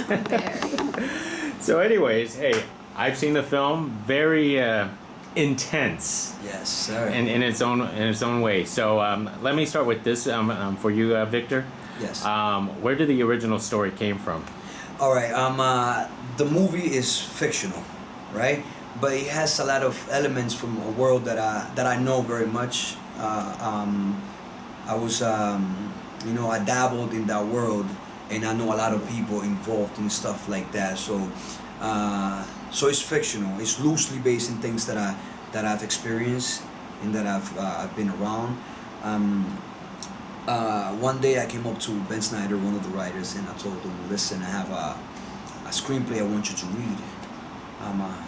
Very. So, anyways, hey, I've seen the film. Very intense. Yes, sir. In its own way. So let me start with this for you, Victor. Yes. Where did the original story came from? All right. The movie is fictional, right? But it has a lot of elements from a world that I know very much. I was, I dabbled in that world, and I know a lot of people involved in stuff like that. So it's fictional. It's loosely based in things that I've experienced and that I've been around. One day I came up to Ben Snyder, one of the writers, and I told him, "Listen, I have a screenplay I want you to read."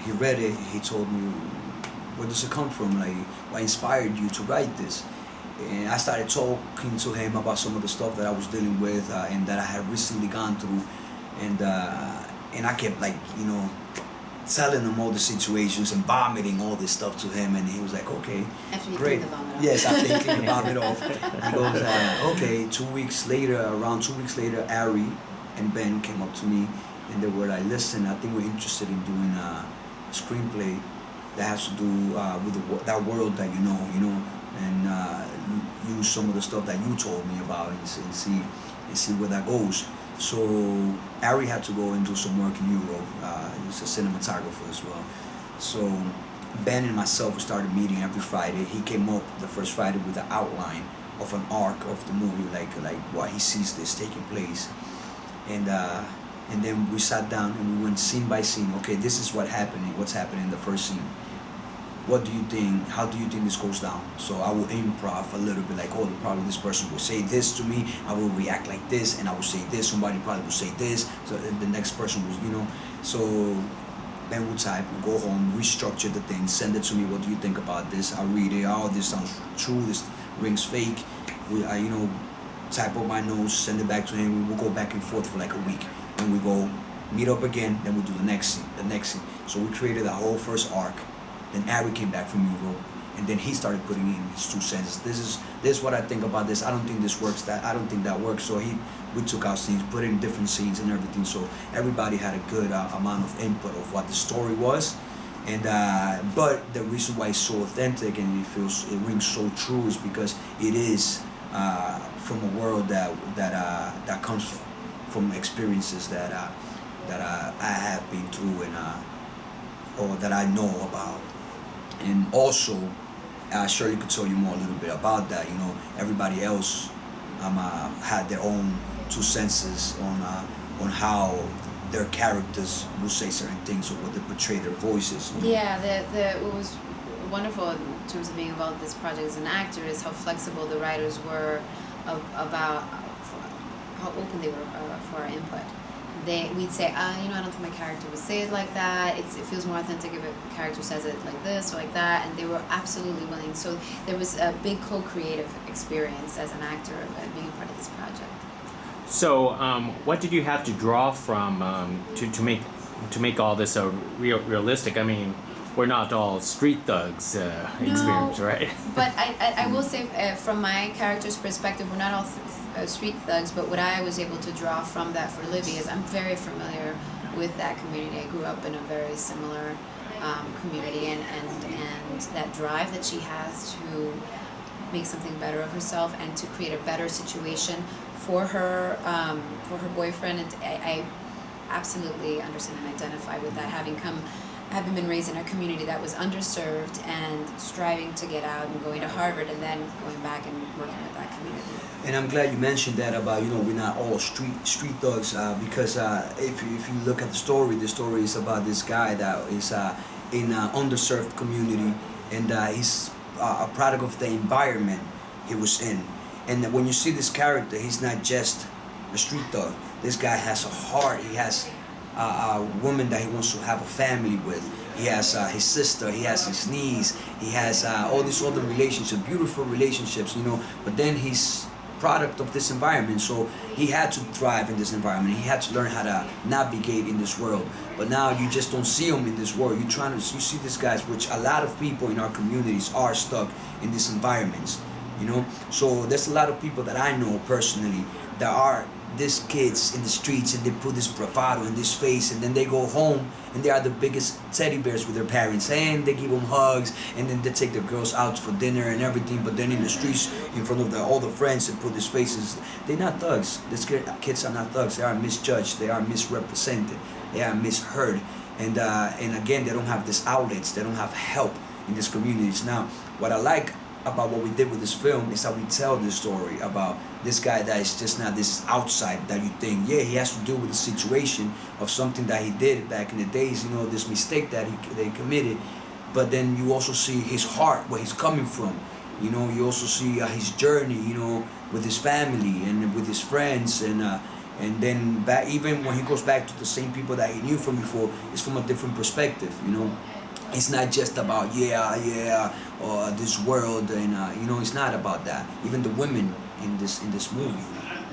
He read it. He told me, "Where does it come from? Like, what inspired you to write this?" And I started talking to him about some of the stuff that I was dealing with and that I had recently gone through, and I kept telling him all the situations and vomiting all this stuff to him, and he was like, "Okay, After you great." clean the vomit off. Yes, after he cleaned the vomit off. He goes, "Okay." Around 2 weeks later, Ari and Ben came up to me, and they were like, "Listen, I think we're interested in doing a screenplay that has to do with that world that you know, and use some of the stuff that you told me about and see where that goes." So Ari had to go and do some work in Europe. He's a cinematographer as well. So Ben and myself started meeting every Friday. He came up the first Friday with an outline of an arc of the movie, like why he sees this taking place, and then we sat down and we went scene by scene. Okay, this is what's happening in the first scene. What do you think? How do you think this goes down? So I will improv a little bit, like, probably this person will say this to me. I will react like this, and I will say this. Somebody probably will say this. So the next person will, So then we'll type, we'll go home, restructure the thing, send it to me. What do you think about this? I read it. Oh, this sounds true. This rings fake. I type up my notes, send it back to him. We will go back and forth for like a week. Then we go meet up again. Then we do the next scene. So we created a whole first arc. Then Ari came back from Europe, and then he started putting in his 2 cents. This is what I think about this. I don't think this works. I don't think that works. So we took out scenes, put in different scenes and everything. So everybody had a good amount of input of what the story was, and but the reason why it's so authentic and it rings so true is because it is from a world that comes from experiences that I have been through and or that I know about. And also, Shirley could tell you more a little bit about that. Everybody else had their own 2 senses on how their characters will say certain things or what they portray their voices. Yeah, what was wonderful in terms of being involved in this project as an actor is how flexible the writers were about how open they were for our input. We'd say, I don't think my character would say it like that. It feels more authentic if a character says it like this or like that, and they were absolutely willing. So there was a big co-creative experience as an actor being a part of this project. So what did you have to draw from to make all this realistic? I mean, we're not all street thugs experience, right? But I will say, from my character's perspective, we're not all street thugs, but what I was able to draw from that for Livy is I'm very familiar with that community. I grew up in a very similar community, and that drive that she has to make something better of herself and to create a better situation for her boyfriend. And I absolutely understand and identify with that, having been raised in a community that was underserved and striving to get out and going to Harvard and then going back and working with that community. And I'm glad you mentioned that about, we're not all street thugs, because if you look at the story is about this guy that is in an underserved community, and he's a product of the environment he was in. And when you see this character, he's not just a street thug. This guy has a heart. He has a woman that he wants to have a family with. He has his sister, he has his niece, he has all these other relationships, beautiful relationships, but then he's product of this environment, so he had to thrive in this environment. He had to learn how to navigate in this world. But now you just don't see him in this world. You see these guys, which a lot of people in our communities are stuck in these environments, So there's a lot of people that I know personally that are these kids in the streets and they put this bravado in this face, and then they go home and they are the biggest teddy bears with their parents, and they give them hugs, and then they take the girls out for dinner and everything. But then in the streets, in front of all the friends, and put these faces. They're not thugs. These kids are not thugs. They are misjudged. They are misrepresented. They are misheard. And again, they don't have these outlets. They don't have help in these communities. Now, what I like about what we did with this film is that we tell this story about this guy that is just not this outside that you think, yeah, he has to deal with the situation of something that he did back in the days, this mistake that they committed. But then you also see his heart, where he's coming from. You also see his journey, with his family and with his friends, and then even when he goes back to the same people that he knew from before, it's from a different perspective. It's not just about or this world, and it's not about that. Even the women in this movie,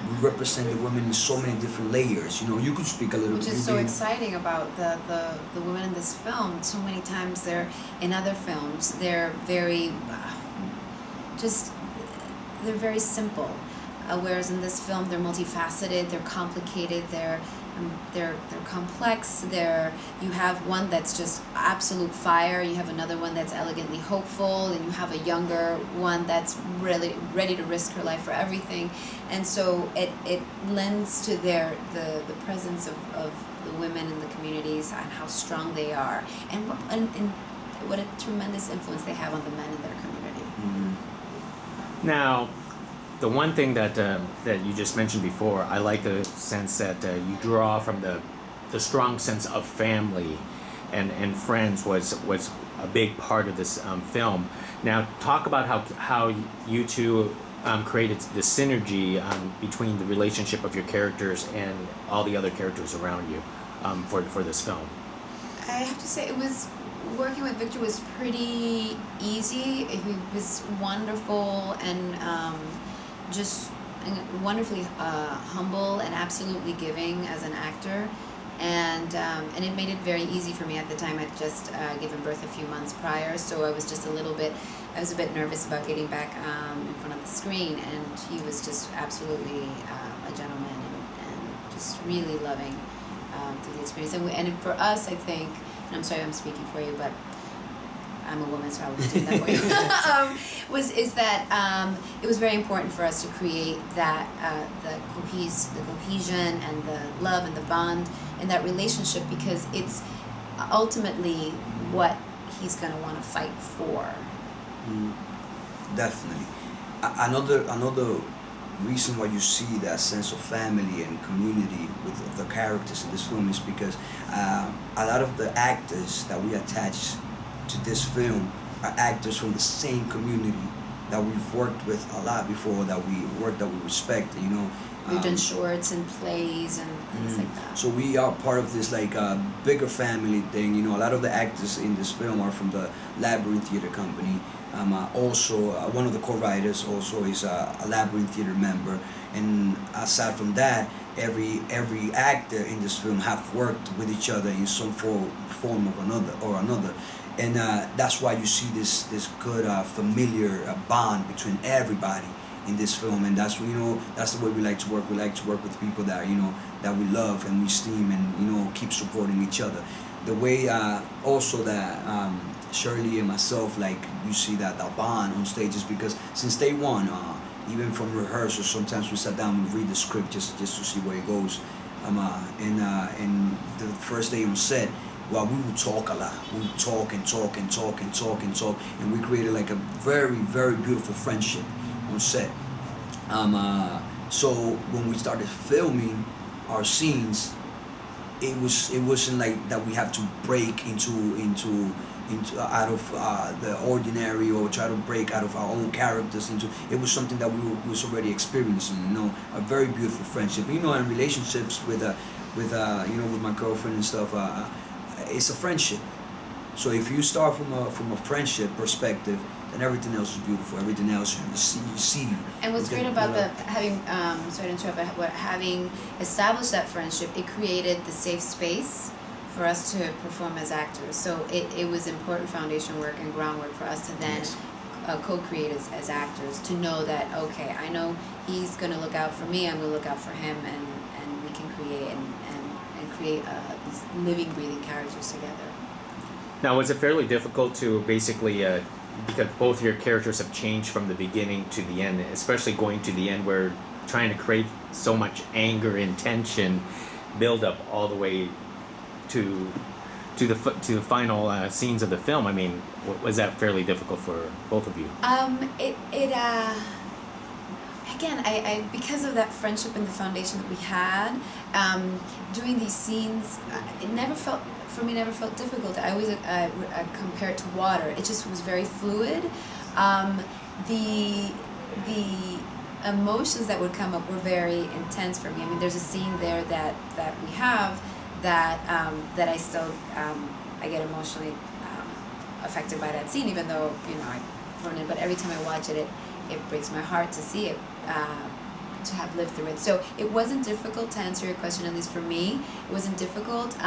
we represent the women in so many different layers. You could speak a little bit. Which is so exciting about the women in this film. So many times they're in other films. They're very they're very simple. Whereas in this film, they're multifaceted. They're complicated. They're complex. You have one that's just absolute fire. You have another one that's elegantly hopeful, and you have a younger one that's really ready to risk her life for everything. And so it lends to the presence of the women in the communities and how strong they are, and what a tremendous influence they have on the men in their community. Mm-hmm. Now, the one thing that you just mentioned before, I like the sense that you draw from the strong sense of family and friends was a big part of this film. Now, talk about how you two created the synergy between the relationship of your characters and all the other characters around you for this film. I have to say, working with Victor was pretty easy. He was wonderful and just wonderfully humble and absolutely giving as an actor, and it made it very easy for me. At the time, I'd just given birth a few months prior, so I was just a bit nervous about getting back in front of the screen, and he was just absolutely a gentleman and just really loving through the experience. And for us, I think, and I'm sorry I'm speaking for you, but I'm a woman, so I was doing that for you. Is that it was very important for us to create that the cohesion and the love and the bond and that relationship, because it's ultimately what he's going to want to fight for. Definitely. Another reason why you see that sense of family and community with the characters in this film is because a lot of the actors that we attach to this film are actors from the same community that we've worked with a lot before, that we respect, We've done shorts and plays and things like that. So we are part of this bigger family thing. A lot of the actors in this film are from the Labyrinth Theater Company. Also, one of the co-writers also is a Labyrinth Theater member. And aside from that, every actor in this film have worked with each other in some form of another. And that's why you see this good familiar bond between everybody in this film. And that's that's the way we like to work. We like to work with people that that we love and we esteem, and keep supporting each other. The way also that Shirley and myself, you see that bond on stage is because since day one, even from rehearsals, sometimes we sat down and read the script just to see where it goes. And the first day on set, well, we would talk a lot. We would talk, and we created a very, very beautiful friendship on set. So when we started filming our scenes, it wasn't like that we have to break into out of the ordinary, or try to break out of our own characters into. It was something that we was already experiencing. A very beautiful friendship. And relationships with my girlfriend and stuff. It's a friendship. So if you start from a friendship perspective, then everything else is beautiful. Everything else you see. And what's great about having established that friendship, it created the safe space for us to perform as actors. So it was important foundation work and groundwork for us to then co-create as actors, to know that, okay, I know he's going to look out for me, I'm going to look out for him, and we can create and create these living, breathing characters together. Now, was it fairly difficult to basically, because both your characters have changed from the beginning to the end, especially going to the end where trying to create so much anger and tension, build up all the way to the final scenes of the film? I mean, was that fairly difficult for both of you? Again, I because of that friendship and the foundation that we had, doing these scenes, it never felt difficult. I always compare it to water. It just was very fluid. The emotions that would come up were very intense for me. I mean, there's a scene there that we have that I still I get emotionally affected by that scene, even though I learned it. But every time I watch it, it breaks my heart to see it, to have lived through it. So it wasn't difficult, to answer your question, at least for me. It wasn't difficult.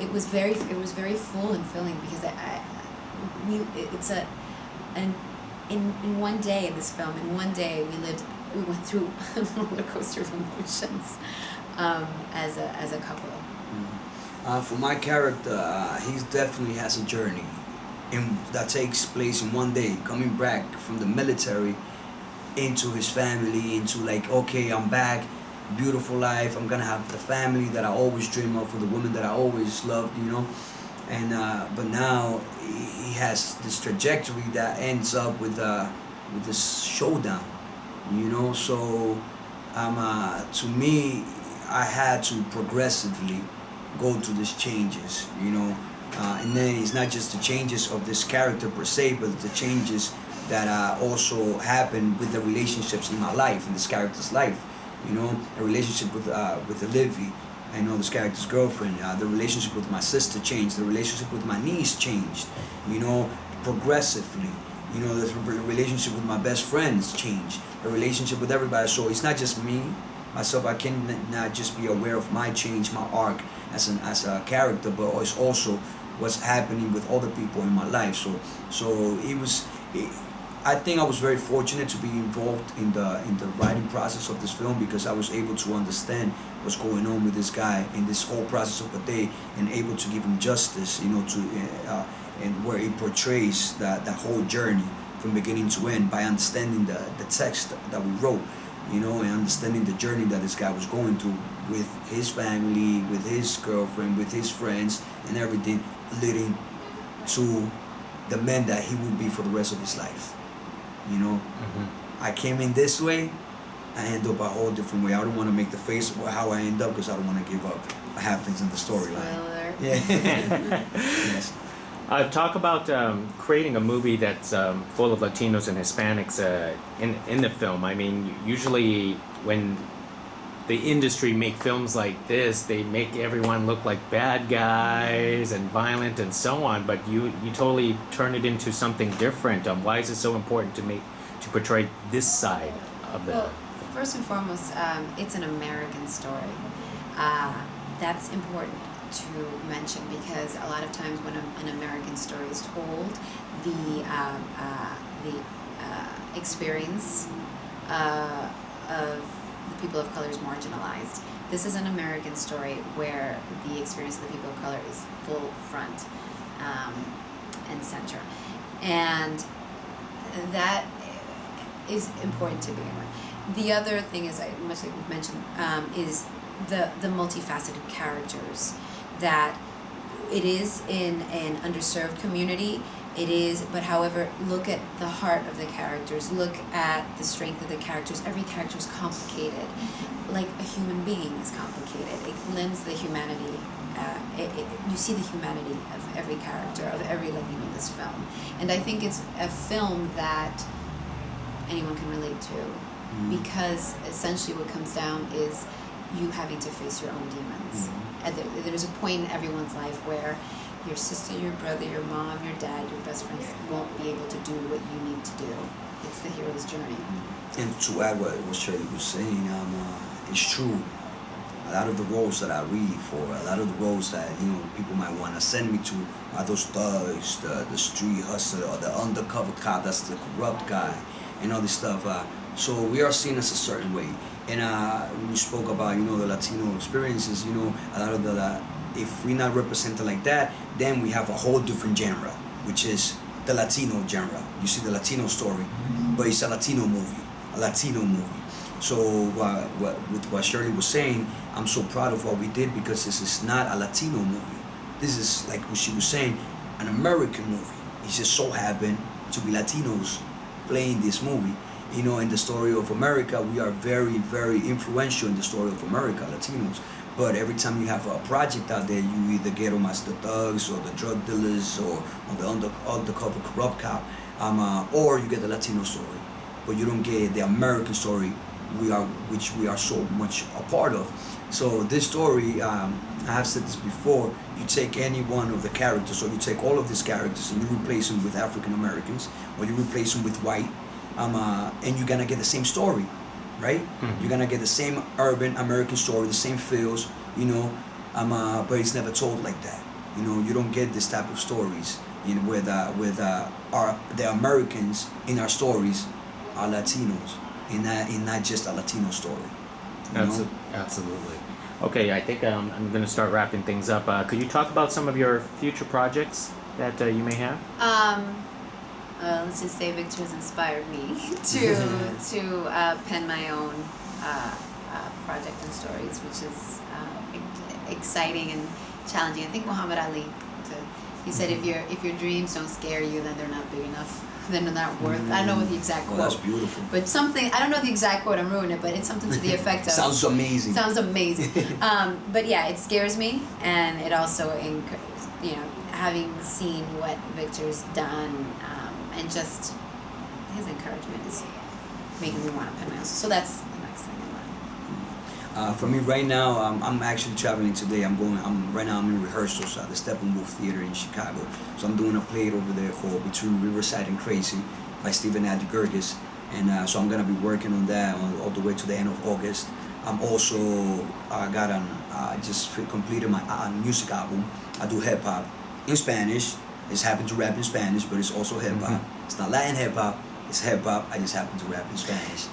It was very full and filling, because in one day in this film, in one day we went through a roller coaster of emotions as a couple. For my character, he definitely has a journey that takes place in one day, coming back from the military into his family, into like, okay, I'm back, beautiful life, I'm gonna have the family that I always dream of, with the woman that I always loved, and but now he has this trajectory that ends up with this showdown, so to me, I had to progressively go through these changes, and then it's not just the changes of this character per se, but the changes that also happen with the relationships in my life, in this character's life. A relationship with Olivia, this character's girlfriend. The relationship with my sister changed. The relationship with my niece changed. Progressively. The relationship with my best friends changed. The relationship with everybody. So it's not just me, myself. I can not just be aware of my change, my arc as a character, but it's also what's happening with other people in my life. So I think I was very fortunate to be involved in the writing process of this film, because I was able to understand what's going on with this guy in this whole process of the day, and able to give him justice, and where he portrays that whole journey from beginning to end, by understanding the text that we wrote, and understanding the journey that this guy was going through with his family, with his girlfriend, with his friends, and everything, leading to the man that he will be for the rest of his life. I came in this way, I end up a whole different way. I don't want to make the face of how I end up, because I don't want to give up what happens in the storyline. Spoiler. Yeah. Yes. Talk about creating a movie that's full of Latinos and Hispanics in the film. I mean, usually when the industry make films like this, they make everyone look like bad guys and violent and so on, but you totally turn it into something different. Why is it so important to portray this side of the... Well, first and foremost, it's an American story. That's important to mention, because a lot of times when an American story is told, the experience of the people of color is marginalized. This is an American story where the experience of the people of color is full front and center, and that is important to begin with. The other thing is, much like we've mentioned, is the multifaceted characters, that it is in an underserved community. It is, but however, look at the heart of the characters, look at the strength of the characters. Every character is complicated, like a human being is complicated. It lends the humanity, you see the humanity of every character, of every Latino in this film. And I think it's a film that anyone can relate to, because essentially what comes down is you having to face your own demons. And there's a point in everyone's life where your sister, your brother, your mom, your dad, your best friends won't be able to do what you need to do. It's the hero's journey. And to add what Shirley was saying, it's true. a lot of the roles that I read for, a lot of the roles that people might want to send me to are those thugs, the street hustler, or the undercover cop, that's the corrupt guy, and all this stuff. So we are seen as a certain way. And when you spoke about the Latino experiences, a lot of if we're not represented like that, then we have a whole different genre, which is the Latino genre. You see the Latino story, but it's a Latino movie. So with what Shirley was saying, I'm so proud of what we did, because this is not a Latino movie. This is, like what she was saying, an American movie. It just so happened to be Latinos playing this movie. In the story of America, we are very, very influential in the story of America, Latinos. But every time you have a project out there, you either get them as the thugs or the drug dealers or the undercover corrupt cop, or you get the Latino story. But you don't get the American story, which we are so much a part of. So this story, I have said this before, you take any one of the characters, or you take all of these characters and you replace them with African Americans, or you replace them with white, and you're gonna get the same story, right? Mm-hmm. You're gonna get the same urban American story, the same feels, but it's never told like that. You don't get this type of stories, where the Americans in our stories are Latinos, in not just a Latino story. Absolutely. Okay, I think I'm going to start wrapping things up. Could you talk about some of your future projects that you may have? Let's just say Victor has inspired me to pen my own project and stories, which is exciting and challenging. I think Muhammad Ali, he said, if your dreams don't scare you, then they're not big enough. Then they're not worth. I don't know what the exact quote. That's beautiful. But something, I don't know the exact quote. I'm ruining it, but it's something to the effect of. Sounds amazing. Sounds amazing. But yeah, it scares me, and it also, having seen what Victor's done, and just his encouragement is making me want to pen my own. So that's the next thing in mind. For me right now, I'm actually traveling today. I'm in rehearsals at the Steppenwolf Theater in Chicago. So I'm doing a play over there called Between Riverside and Crazy by Stephen Addy Gerges. And so I'm gonna be working on that all the way to the end of August. I'm also just completed my music album. I do hip hop in Spanish. I just happen to rap in Spanish, but it's also hip hop. Mm-hmm. It's not Latin hip hop. It's hip hop. I just happen to rap in Spanish.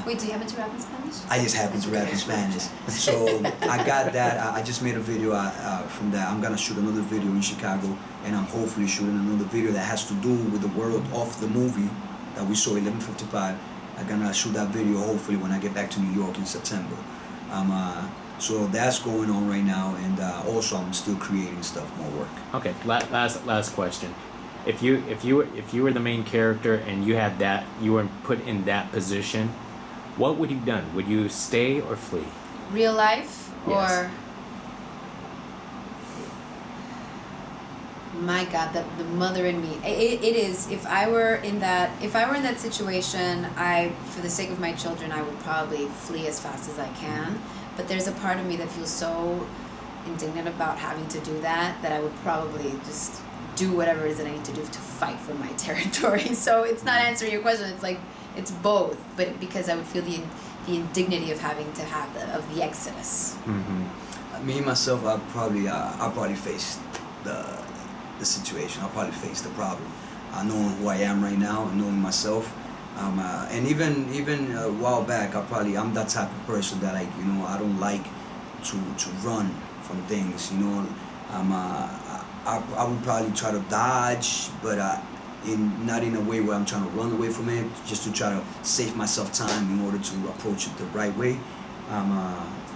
Wait, do you happen to rap in Spanish? I just happen to rap in Spanish. So I got that. I just made a video from that. I'm gonna shoot another video in Chicago, and I'm hopefully shooting another video that has to do with the world of the movie that we saw 11:55. I'm gonna shoot that video hopefully when I get back to New York in September. So that's going on right now, and also I'm still creating stuff, more work. Okay, last question. If you were the main character and you were put in that position, what would you have done? Would you stay or flee? Real life, yes. Or my God, the mother in me. It is. If I were in that situation, for the sake of my children, I would probably flee as fast as I can. But there's a part of me that feels so indignant about having to do that I would probably just do whatever it is that I need to do to fight for my territory. So it's not answering your question. It's like, it's both, but because I would feel the indignity of having to have the exodus. Mm-hmm. Me myself, I'll probably face the situation. I'll probably face the problem. Knowing who I am right now, and knowing myself. And even a while back, I'm that type of person that I don't like to run from things. I would probably try to dodge, but not in a way where I'm trying to run away from it, just to try to save myself time in order to approach it the right way.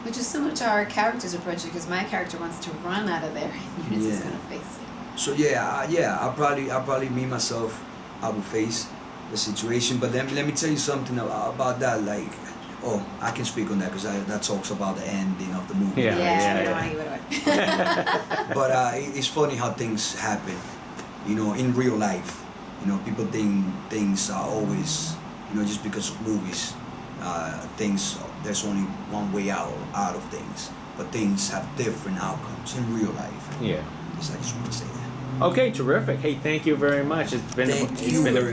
Which is similar to our character's approach, because my character wants to run out of there, and you're just gonna face it. So I'll probably me myself, I will face the situation. But let me tell you something about that. Like, I can speak on that because that talks about the ending of the movie. But it's funny how things happen, in real life. People think things are always, just because of movies, there's only one way out of things. But things have different outcomes in real life. Yeah. I just want to say that. Okay, terrific. Hey, thank you very much. It's been a pleasure.